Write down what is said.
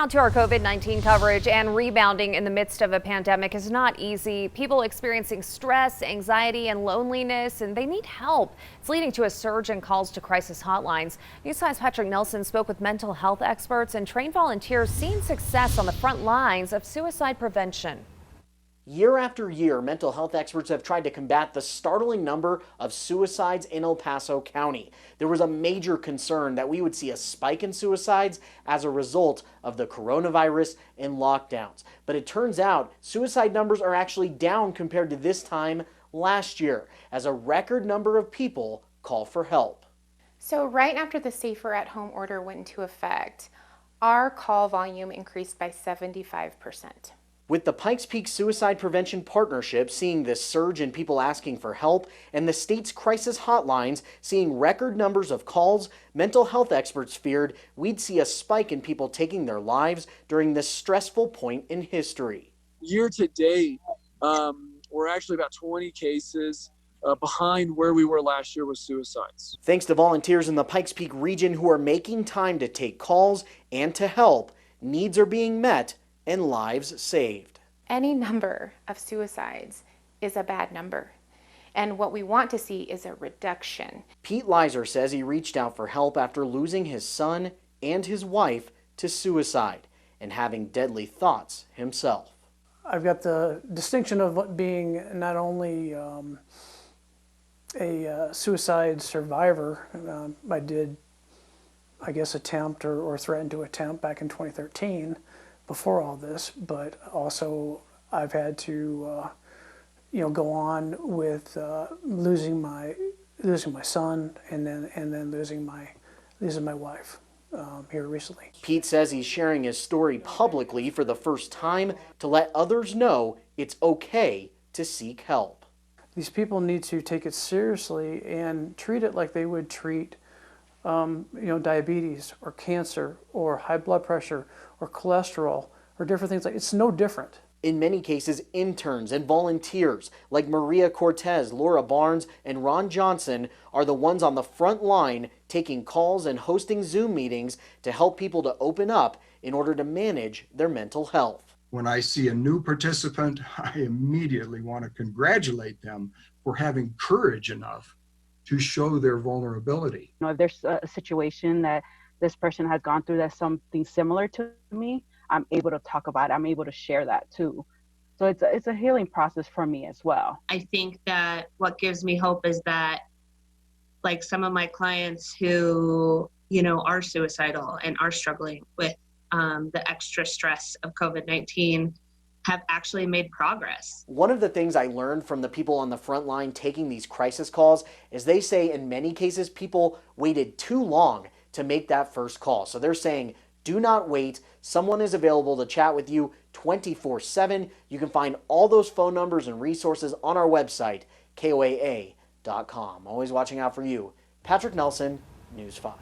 Now to our COVID-19 coverage, and rebounding in the midst of a pandemic is not easy. People experiencing stress, anxiety, and loneliness, and they need help. It's leading to a surge in calls to crisis hotlines. News 5's Patrick Nelson spoke with mental health experts and trained volunteers seeing success on the front lines of suicide prevention. Year after year, mental health experts have tried to combat the startling number of suicides in El Paso County. There was a major concern that we would see a spike in suicides as a result of the coronavirus and lockdowns. But it turns out suicide numbers are actually down compared to this time last year, as a record number of people call for help. So right after the Safer at Home order went into effect, our call volume increased by 75%. With the Pikes Peak Suicide Prevention Partnership seeing this surge in people asking for help and the state's crisis hotlines seeing record numbers of calls, mental health experts feared we'd see a spike in people taking their lives during this stressful point in history. Year to date, we're actually about 20 cases behind where we were last year with suicides. Thanks to volunteers in the Pikes Peak region who are making time to take calls and to help, needs are being met and lives saved. Any number of suicides is a bad number, and what we want to see is a reduction. Pete LEIZER says he reached out for help after losing his son and his wife to suicide and having deadly thoughts himself. I've got the distinction of being not only a suicide survivor. I did, I guess, attempt or threaten to attempt back in 2013 before all this, but also I've had to go on with losing my son and then losing my wife here recently. Pete says he's sharing his story publicly for the first time to let others know it's okay to seek help. These people need to take it seriously and treat it like they would treat diabetes or cancer or high blood pressure or cholesterol or different things. Like, it's no different. In many cases, interns and volunteers like Maria Cortez, Laura Barnes, and Ron Johnson are the ones on the front line taking calls and hosting Zoom meetings to help people to open up in order to manage their mental health. When I see a new participant, I immediately want to congratulate them for having courage enough to show their vulnerability. If there's a situation that this person has gone through that's something similar to me, I'm able to talk about it. I'm able to share that too. So it's a healing process for me as well. I think that what gives me hope is that, like, some of my clients who, are suicidal and are struggling with the extra stress of COVID-19 have actually made progress. One of the things I learned from the people on the front line taking these crisis calls is they say in many cases people waited too long to make that first call. So they're saying, do not wait. Someone is available to chat with you 24/7. You can find all those phone numbers and resources on our website, KOAA.com. Always watching out for you. Patrick Nelson, News 5.